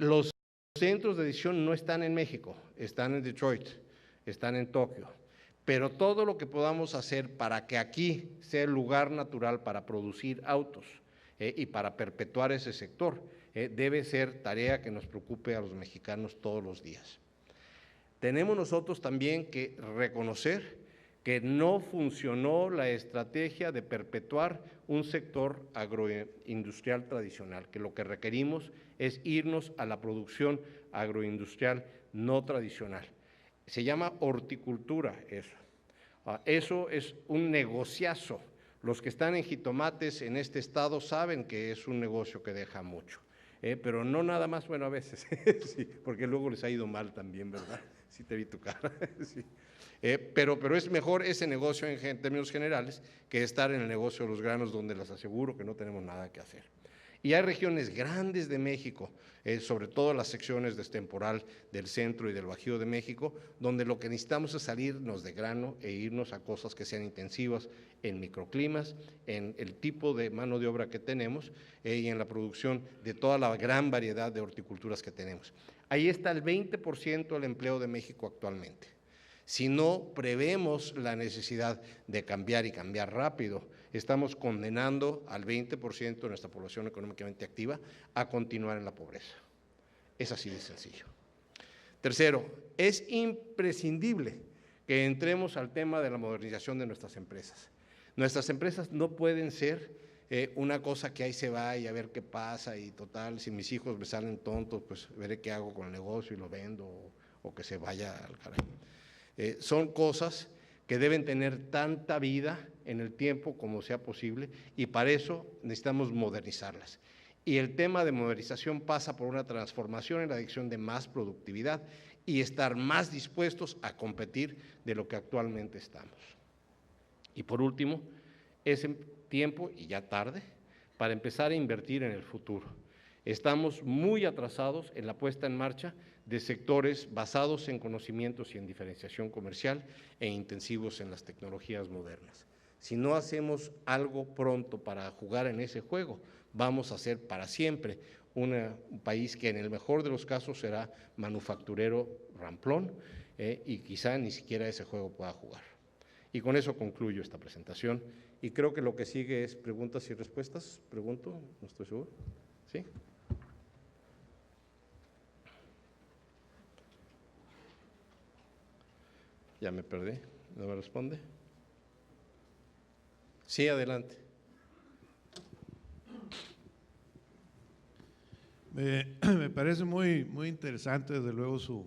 Los centros de decisión no están en México, están en Detroit, están en Tokio, pero todo lo que podamos hacer para que aquí sea el lugar natural para producir autos y para perpetuar ese sector, debe ser tarea que nos preocupe a los mexicanos todos los días. Tenemos nosotros también que reconocer que no funcionó la estrategia de perpetuar un sector agroindustrial tradicional, que lo que requerimos es irnos a la producción agroindustrial no tradicional. Se llama horticultura eso. Eso es un negociazo. Los que están en jitomates en este estado saben que es un negocio que deja mucho. Pero no nada más, bueno, a veces, sí, porque luego les ha ido mal también, ¿verdad? Sí te vi tu cara, sí. Pero es mejor ese negocio en términos generales que estar en el negocio de los granos, donde les aseguro que no tenemos nada que hacer. Y hay regiones grandes de México, sobre todo las secciones de temporal del centro y del Bajío de México, donde lo que necesitamos es salirnos de grano e irnos a cosas que sean intensivas en microclimas, en el tipo de mano de obra que tenemos y en la producción de toda la gran variedad de horticulturas que tenemos. Ahí está el 20% del empleo de México actualmente. Si no prevemos la necesidad de cambiar y cambiar rápido, estamos condenando al 20% de nuestra población económicamente activa a continuar en la pobreza. Es así de sencillo. Tercero, es imprescindible que entremos al tema de la modernización de nuestras empresas. Nuestras empresas no pueden ser una cosa que ahí se va y a ver qué pasa y total, si mis hijos me salen tontos, pues veré qué hago con el negocio y lo vendo o que se vaya al carajo. Son cosas que deben tener tanta vida en el tiempo como sea posible y para eso necesitamos modernizarlas. Y el tema de modernización pasa por una transformación en la dirección de más productividad y estar más dispuestos a competir de lo que actualmente estamos. Y por último, es tiempo, y ya tarde, para empezar a invertir en el futuro. Estamos muy atrasados en la puesta en marcha de sectores basados en conocimientos y en diferenciación comercial e intensivos en las tecnologías modernas. Si no hacemos algo pronto para jugar en ese juego, vamos a ser para siempre un país que en el mejor de los casos será manufacturero ramplón y quizá ni siquiera ese juego pueda jugar. Y con eso concluyo esta presentación y creo que lo que sigue es preguntas y respuestas. Pregunto, no estoy seguro. ¿Sí? Ya me perdí, ¿no me responde? Sí, adelante. Me parece muy interesante, desde luego, su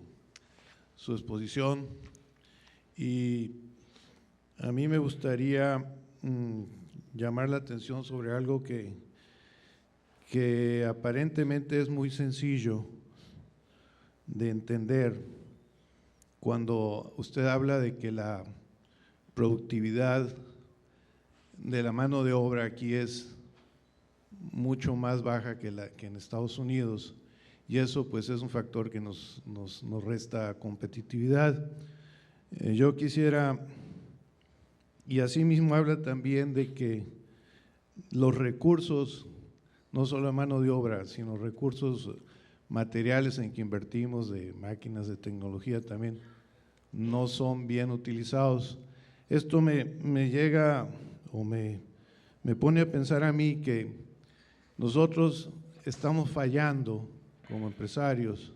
exposición, y a mí me gustaría llamar la atención sobre algo que aparentemente es muy sencillo de entender cuando usted habla de que la productividad de la mano de obra aquí es mucho más baja que en Estados Unidos, y eso pues es un factor que nos resta competitividad. Yo quisiera, y asimismo habla también de que los recursos, no solo mano de obra, sino recursos materiales en que invertimos, de máquinas, de tecnología también, no son bien utilizados. Esto me llega o me pone a pensar a mí que nosotros estamos fallando como empresarios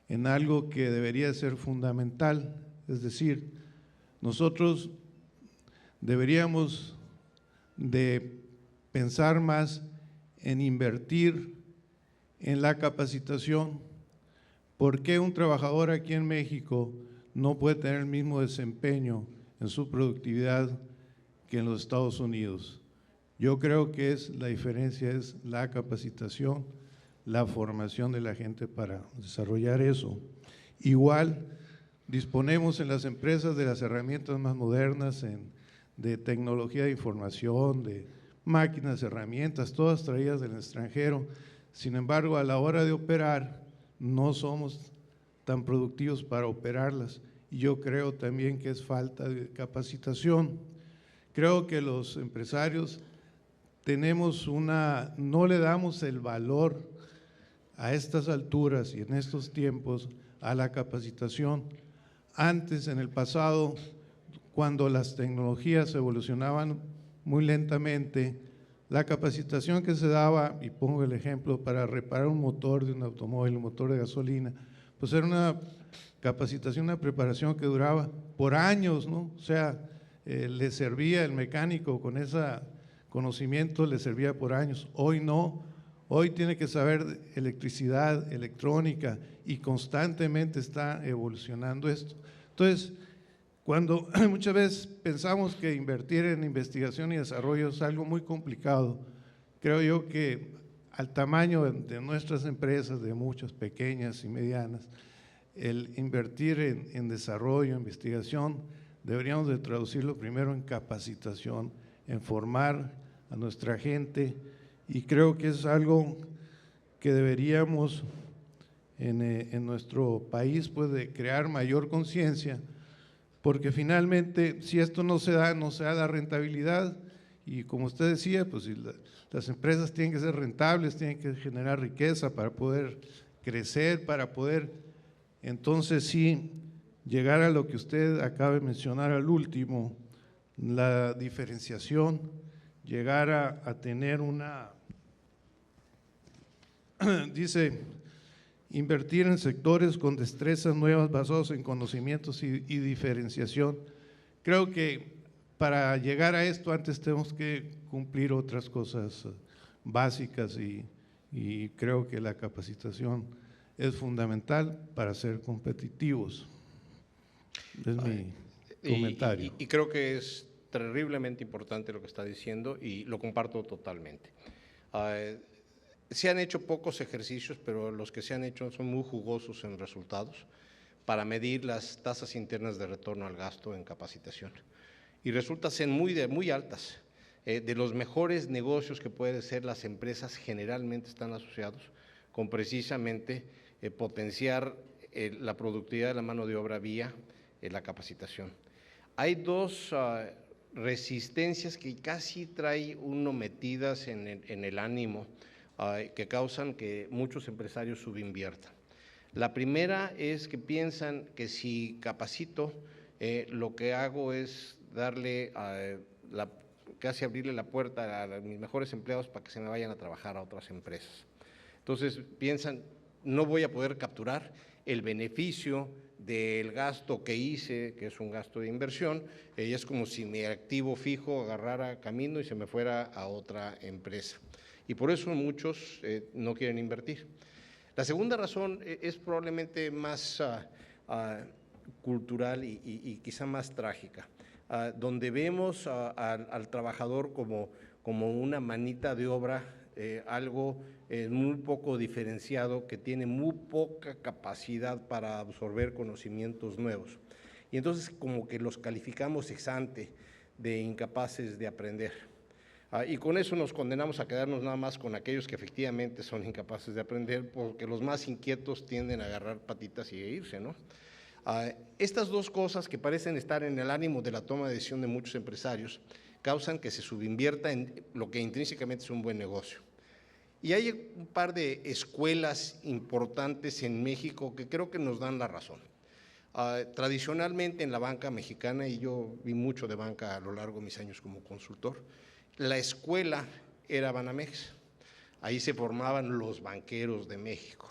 en algo que debería ser fundamental, es decir, nosotros deberíamos de pensar más en invertir en la capacitación. ¿Por qué un trabajador aquí en México no puede tener el mismo desempeño en su productividad que en los Estados Unidos? Yo creo que la diferencia es la capacitación, la formación de la gente para desarrollar eso. Igual, disponemos en las empresas de las herramientas más modernas, de tecnología de información, de máquinas, herramientas, todas traídas del extranjero. Sin embargo, a la hora de operar, no somos tan productivos para operarlas. Y yo creo también que es falta de capacitación. Creo que los empresarios no le damos el valor a estas alturas y en estos tiempos a la capacitación. Antes, en el pasado, cuando las tecnologías evolucionaban muy lentamente, la capacitación que se daba, y pongo el ejemplo, para reparar un motor de un automóvil, un motor de gasolina, pues era una capacitación, una preparación que duraba por años, ¿no? O sea, le servía el mecánico con ese conocimiento, le servía por años. Hoy no, hoy tiene que saber electricidad, electrónica, y constantemente está evolucionando esto. Entonces, cuando muchas veces pensamos que invertir en investigación y desarrollo es algo muy complicado, creo yo que al tamaño de nuestras empresas, de muchas pequeñas y medianas, el invertir en desarrollo, investigación, deberíamos de traducirlo primero en capacitación, en formar a nuestra gente, y creo que es algo que deberíamos en nuestro país, pues, de crear mayor conciencia, porque finalmente si esto no se da la rentabilidad, y como usted decía, pues si las empresas tienen que ser rentables, tienen que generar riqueza para poder crecer, para poder entonces sí llegar a lo que usted acaba de mencionar al último, la diferenciación, llegar a tener una, dice, invertir en sectores con destrezas nuevas basados en conocimientos y diferenciación. Creo que para llegar a esto antes tenemos que cumplir otras cosas básicas y creo que la capacitación es fundamental para ser competitivos. Es mi comentario. Y creo que es terriblemente importante lo que está diciendo y lo comparto totalmente. Se han hecho pocos ejercicios, pero los que se han hecho son muy jugosos en resultados para medir las tasas internas de retorno al gasto en capacitación. Y resulta ser muy altas. De los mejores negocios que pueden ser las empresas generalmente están asociados con precisamente potenciar la productividad de la mano de obra vía la capacitación. Hay dos resistencias que casi trae uno metidas en el ánimo que causan que muchos empresarios subinviertan. La primera es que piensan que si capacito, lo que hago es darle casi abrirle la puerta a mis mejores empleados para que se me vayan a trabajar a otras empresas. Entonces piensan, no voy a poder capturar el beneficio del gasto que hice, que es un gasto de inversión, y es como si mi activo fijo agarrara camino y se me fuera a otra empresa. Y por eso muchos no quieren invertir. La segunda razón es probablemente más cultural y quizá más trágica, donde vemos al trabajador como una manita de obra, algo muy poco diferenciado, que tiene muy poca capacidad para absorber conocimientos nuevos. Y entonces como que los calificamos ex ante de incapaces de aprender. Y con eso nos condenamos a quedarnos nada más con aquellos que efectivamente son incapaces de aprender, porque los más inquietos tienden a agarrar patitas y a irse, ¿no? Estas dos cosas que parecen estar en el ánimo de la toma de decisión de muchos empresarios causan que se subinvierta en lo que intrínsecamente es un buen negocio. Y hay un par de escuelas importantes en México que creo que nos dan la razón. Tradicionalmente en la banca mexicana, y yo vi mucho de banca a lo largo de mis años como consultor, la escuela era Banamex. Ahí se formaban los banqueros de México.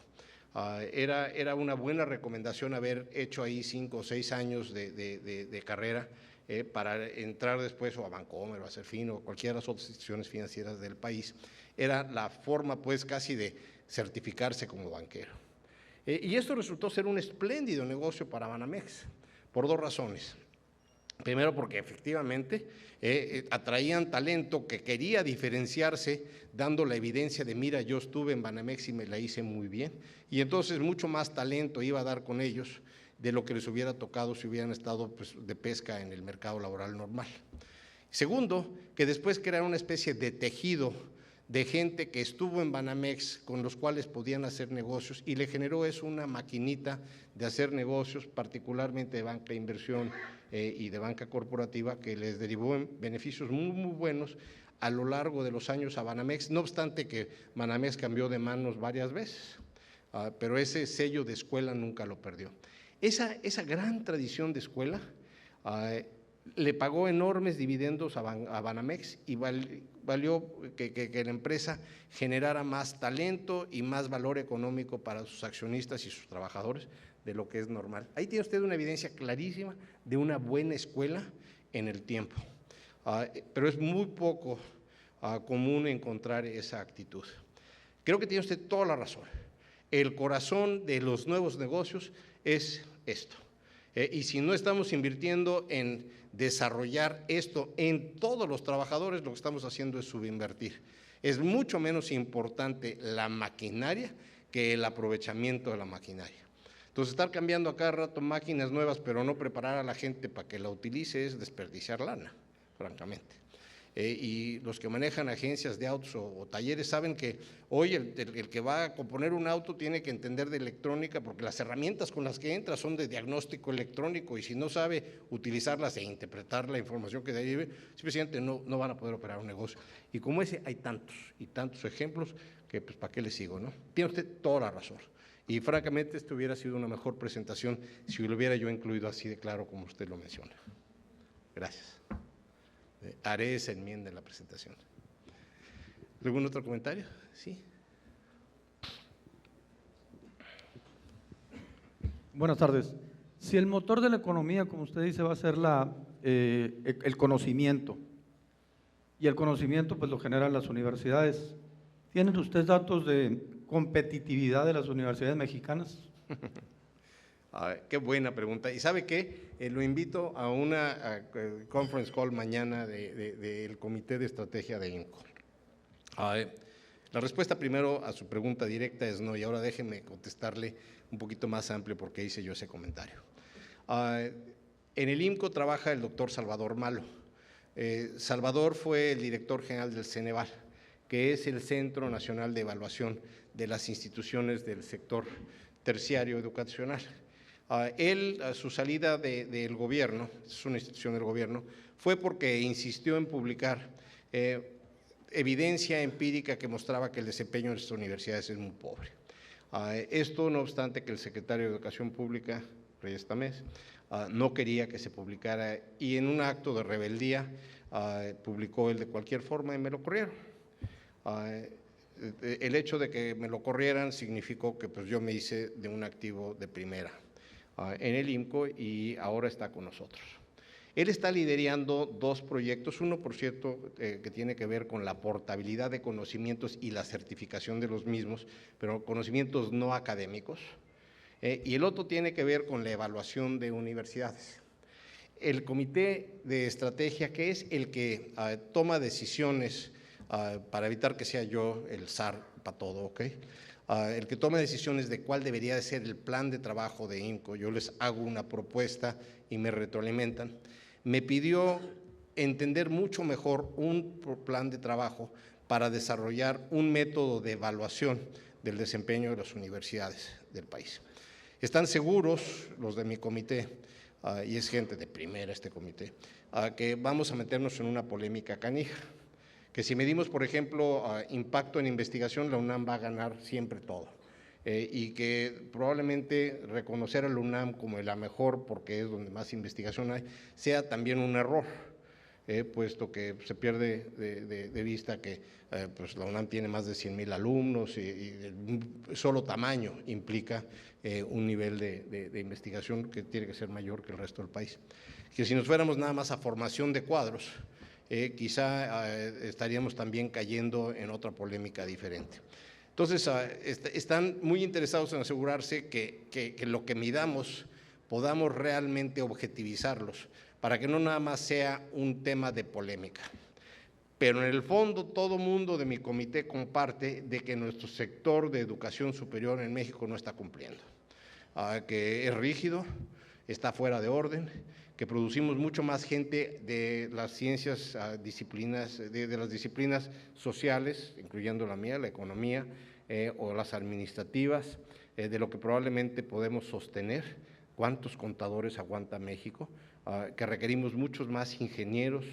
Era una buena recomendación haber hecho ahí 5 o 6 años de carrera para entrar después o a Bancomer o a Serfín o cualquiera de las otras instituciones financieras del país. Era la forma pues casi de certificarse como banquero. Y esto resultó ser un espléndido negocio para Banamex por dos razones. Primero, porque efectivamente atraían talento que quería diferenciarse, dando la evidencia de, mira, yo estuve en Banamex y me la hice muy bien, y entonces mucho más talento iba a dar con ellos de lo que les hubiera tocado si hubieran estado pues, de pesca en el mercado laboral normal. Segundo, que después crearon una especie de tejido de gente que estuvo en Banamex con los cuales podían hacer negocios y le generó eso una maquinita de hacer negocios, particularmente de banca de inversión y de banca corporativa, que les derivó en beneficios muy buenos a lo largo de los años a Banamex, no obstante que Banamex cambió de manos varias veces. pero ese sello de escuela nunca lo perdió. Esa gran tradición de escuela le pagó enormes dividendos a Banamex y valió que la empresa generara más talento y más valor económico para sus accionistas y sus trabajadores de lo que es normal. Ahí tiene usted una evidencia clarísima de una buena escuela en el tiempo, pero es muy poco común encontrar esa actitud. Creo que tiene usted toda la razón. El corazón de los nuevos negocios es esto. Y si no estamos invirtiendo en desarrollar esto en todos los trabajadores, lo que estamos haciendo es subinvertir. Es mucho menos importante la maquinaria que el aprovechamiento de la maquinaria. Entonces, estar cambiando a cada rato máquinas nuevas, pero no preparar a la gente para que la utilice es desperdiciar lana, francamente. Y los que manejan agencias de autos o talleres saben que hoy el que va a componer un auto tiene que entender de electrónica, porque las herramientas con las que entra son de diagnóstico electrónico, y si no sabe utilizarlas e interpretar la información que derive, simplemente no van a poder operar un negocio. Y como ese hay tantos y tantos ejemplos que pues ¿para qué le sigo, no? Tiene usted toda la razón. Y francamente esto hubiera sido una mejor presentación si lo hubiera yo incluido así de claro como usted lo menciona. Gracias. Haré esa enmienda en la presentación. ¿Algún otro comentario? Sí. Buenas tardes. Si el motor de la economía, como usted dice, va a ser el conocimiento, y el conocimiento pues lo generan las universidades, ¿tienen ustedes datos de competitividad de las universidades mexicanas? Qué buena pregunta. ¿Y sabe qué? Lo invito a una conference call mañana del Comité de Estrategia de INCO. La respuesta primero a su pregunta directa es no, y ahora déjeme contestarle un poquito más amplio porque hice yo ese comentario. En el INCO trabaja el doctor Salvador Malo. Salvador fue el director general del Ceneval, que es el Centro Nacional de Evaluación de las instituciones del sector terciario educacional. Él, a su salida del gobierno, es una institución del gobierno, fue porque insistió en publicar evidencia empírica que mostraba que el desempeño de nuestras universidades es muy pobre. Esto no obstante que el secretario de Educación Pública, Reyes Tamés, no quería que se publicara, y en un acto de rebeldía publicó él de cualquier forma y me lo corrieron. El hecho de que me lo corrieran significó que pues, yo me hice de un activo de primera en el INCO y ahora está con nosotros. Él está liderando dos proyectos, uno por cierto que tiene que ver con la portabilidad de conocimientos y la certificación de los mismos, pero conocimientos no académicos, y el otro tiene que ver con la evaluación de universidades. El Comité de Estrategia, que es el que toma decisiones para evitar que sea yo el zar para todo, ¿ok? El que toma decisiones de cuál debería de ser el plan de trabajo de INCO, yo les hago una propuesta y me retroalimentan, me pidió entender mucho mejor un plan de trabajo para desarrollar un método de evaluación del desempeño de las universidades del país. Están seguros los de mi comité, y es gente de primera este comité, que vamos a meternos en una polémica canija, que si medimos, por ejemplo, impacto en investigación, la UNAM va a ganar siempre todo, y que probablemente reconocer a la UNAM como la mejor, porque es donde más investigación hay, sea también un error, puesto que se pierde de vista que pues la UNAM tiene más de 100,000 alumnos y solo tamaño implica un nivel de investigación que tiene que ser mayor que el resto del país. Que si nos fuéramos nada más a formación de cuadros, quizá estaríamos también cayendo en otra polémica diferente. Entonces, están muy interesados en asegurarse que lo que midamos podamos realmente objetivizarlos, para que no nada más sea un tema de polémica. Pero en el fondo todo mundo de mi comité comparte de que nuestro sector de educación superior en México no está cumpliendo, que es rígido, está fuera de orden, que producimos mucho más gente de las ciencias, disciplinas, de las disciplinas sociales, incluyendo la mía, la economía, o las administrativas, de lo que probablemente podemos sostener. ¿Cuántos contadores aguanta México? Que requerimos muchos más ingenieros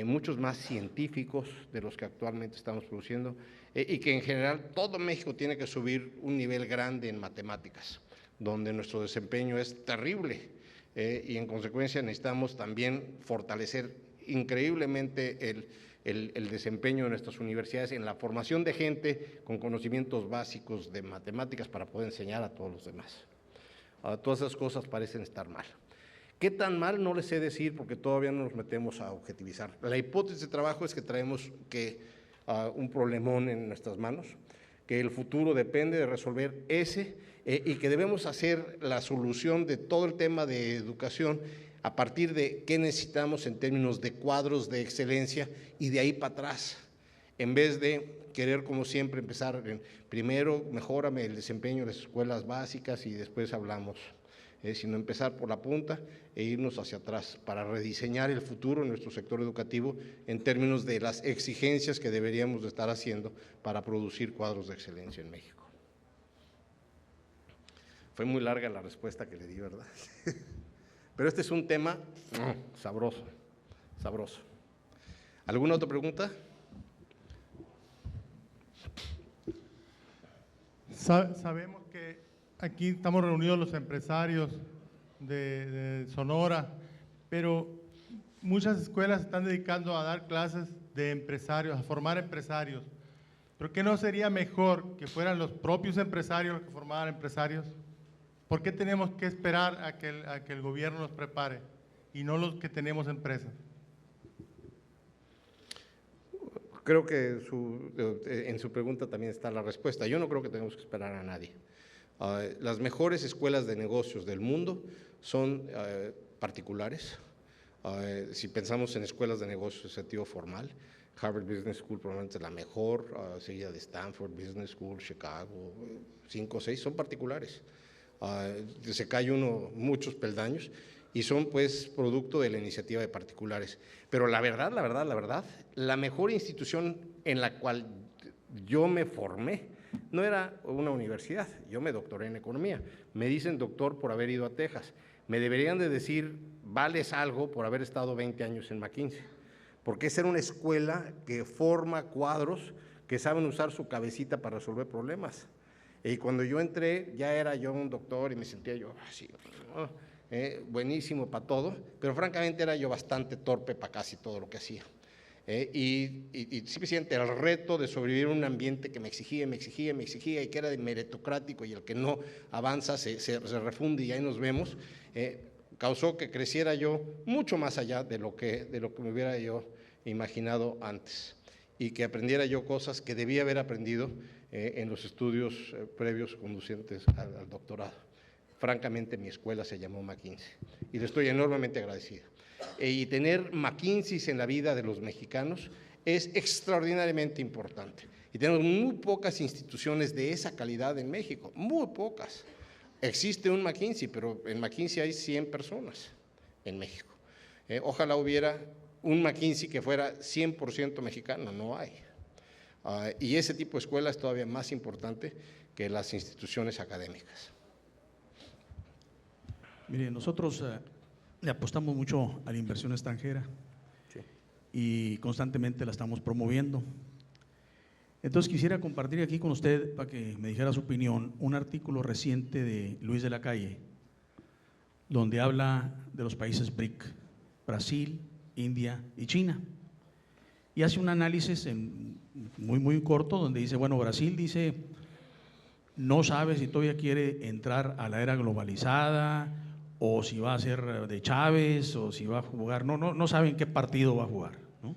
muchos más científicos de los que actualmente estamos produciendo, y que en general todo México tiene que subir un nivel grande en matemáticas, donde nuestro desempeño es terrible, y en consecuencia necesitamos también fortalecer increíblemente el desempeño de nuestras universidades en la formación de gente con conocimientos básicos de matemáticas para poder enseñar a todos los demás. Todas esas cosas parecen estar mal. ¿Qué tan mal? No les sé decir porque todavía no nos metemos a objetivizar. La hipótesis de trabajo es que traemos un problemón en nuestras manos, que el futuro depende de resolver ese, y que debemos hacer la solución de todo el tema de educación a partir de qué necesitamos en términos de cuadros de excelencia y de ahí para atrás, en vez de querer, como siempre, empezar primero, mejórame el desempeño de las escuelas básicas y después hablamos, sino empezar por la punta e irnos hacia atrás para rediseñar el futuro en nuestro sector educativo en términos de las exigencias que deberíamos de estar haciendo para producir cuadros de excelencia en México. Fue muy larga la respuesta que le di, ¿verdad? Pero este es un tema sabroso, sabroso. ¿Alguna otra pregunta? Sabemos que aquí estamos reunidos los empresarios de Sonora, pero muchas escuelas están dedicando a dar clases de empresarios, a formar empresarios. ¿Pero qué no sería mejor que fueran los propios empresarios los que formaran empresarios? ¿Por qué tenemos que esperar a que el gobierno nos prepare y no los que tenemos empresas? Creo que en su pregunta también está la respuesta. Yo no creo que tengamos que esperar a nadie. Las mejores escuelas de negocios del mundo son particulares. Si pensamos en escuelas de negocios en sentido formal, Harvard Business School probablemente es la mejor, seguida de Stanford Business School, Chicago, 5 o 6 son particulares. Se cae uno muchos peldaños y son pues producto de la iniciativa de particulares. Pero la verdad, la mejor institución en la cual yo me formé no era una universidad, yo me doctoré en economía. Me dicen doctor por haber ido a Texas. Me deberían de decir vales algo por haber estado 20 años en McKinsey, porque esa era una escuela que forma cuadros que saben usar su cabecita para resolver problemas. Y cuando yo entré, ya era yo un doctor y me sentía yo así, buenísimo para todo, pero francamente era yo bastante torpe para casi todo lo que hacía. Y simplemente el reto de sobrevivir en un ambiente que me exigía y que era meritocrático y el que no avanza se refunde y ahí nos vemos, causó que creciera yo mucho más allá de lo que me hubiera yo imaginado antes y que aprendiera yo cosas que debía haber aprendido en los estudios previos conducentes al doctorado. Francamente, mi escuela se llamó McKinsey y le estoy enormemente agradecido. Y tener McKinseys en la vida de los mexicanos es extraordinariamente importante. Y tenemos muy pocas instituciones de esa calidad en México, muy pocas. Existe un McKinsey, pero en McKinsey hay 100 personas en México. Ojalá hubiera un McKinsey que fuera 100% mexicano, no hay. Y ese tipo de escuela es todavía más importante que las instituciones académicas. Mire, nosotros le apostamos mucho a la inversión extranjera, sí, y constantemente la estamos promoviendo. Entonces quisiera compartir aquí con usted, para que me dijera su opinión, un artículo reciente de Luis de la Calle, donde habla de los países BRIC, Brasil, India y China. Y hace un análisis muy corto, donde dice, bueno, Brasil dice, no sabe si todavía quiere entrar a la era globalizada, o si va a ser de Chávez, o si va a jugar, no saben qué partido va a jugar, ¿no?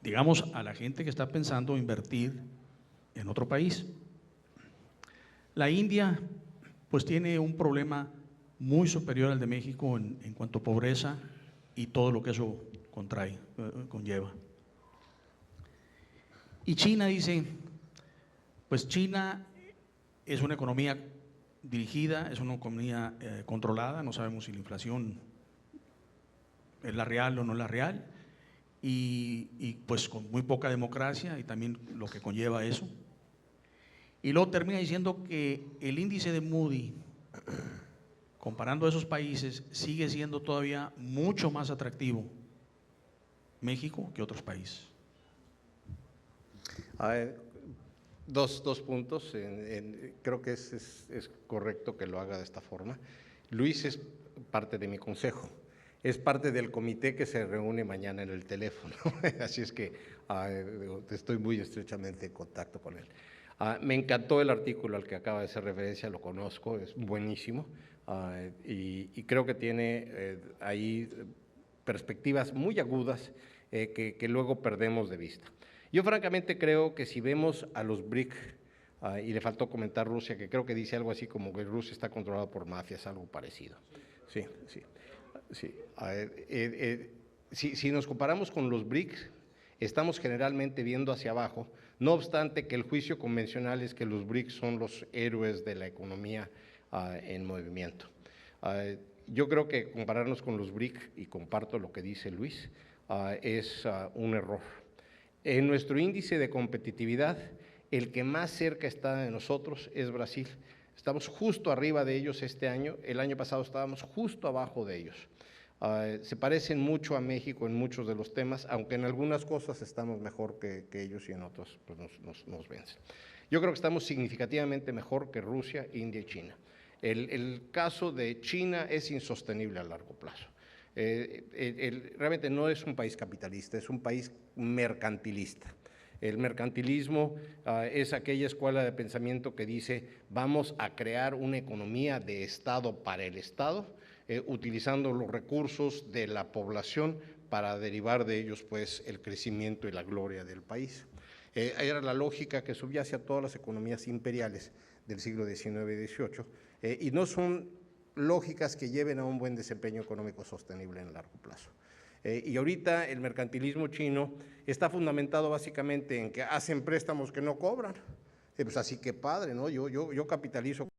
Digamos, a la gente que está pensando invertir en otro país. La India, pues tiene un problema muy superior al de México en cuanto a pobreza y todo lo que eso conlleva. Y China dice, pues China es una economía dirigida, es una economía controlada, no sabemos si la inflación es la real o no es la real, y pues con muy poca democracia y también lo que conlleva eso. Y luego termina diciendo que el índice de Moody, comparando a esos países, sigue siendo todavía mucho más atractivo México que otros países. Dos puntos. Creo que es correcto que lo haga de esta forma. Luis es parte de mi consejo, es parte del comité que se reúne mañana en el teléfono, así es que estoy muy estrechamente en contacto con él. Me encantó el artículo al que acaba de hacer referencia, lo conozco, es buenísimo y creo que tiene ahí perspectivas muy agudas que luego perdemos de vista. Yo francamente creo que si vemos a los BRIC, y le faltó comentar Rusia, que creo que dice algo así como que Rusia está controlada por mafias, algo parecido. Sí. Si nos comparamos con los BRIC, estamos generalmente viendo hacia abajo, no obstante que el juicio convencional es que los BRIC son los héroes de la economía en movimiento. Yo creo que compararnos con los BRIC, y comparto lo que dice Luis, es un error. En nuestro índice de competitividad, el que más cerca está de nosotros es Brasil. Estamos justo arriba de ellos este año, el año pasado estábamos justo abajo de ellos. Se parecen mucho a México en muchos de los temas, aunque en algunas cosas estamos mejor que ellos y en otras pues nos vencen. Yo creo que estamos significativamente mejor que Rusia, India y China. El caso de China es insostenible a largo plazo. Realmente no es un país capitalista, es un país mercantilista. El mercantilismo es aquella escuela de pensamiento que dice vamos a crear una economía de Estado para el Estado, utilizando los recursos de la población para derivar de ellos pues el crecimiento y la gloria del país. Era la lógica que subyace a todas las economías imperiales del siglo XIX y XVIII y no son lógicas que lleven a un buen desempeño económico sostenible en largo plazo. Y ahorita el mercantilismo chino está fundamentado básicamente en que hacen préstamos que no cobran. Pues así que padre, ¿no? Yo capitalizo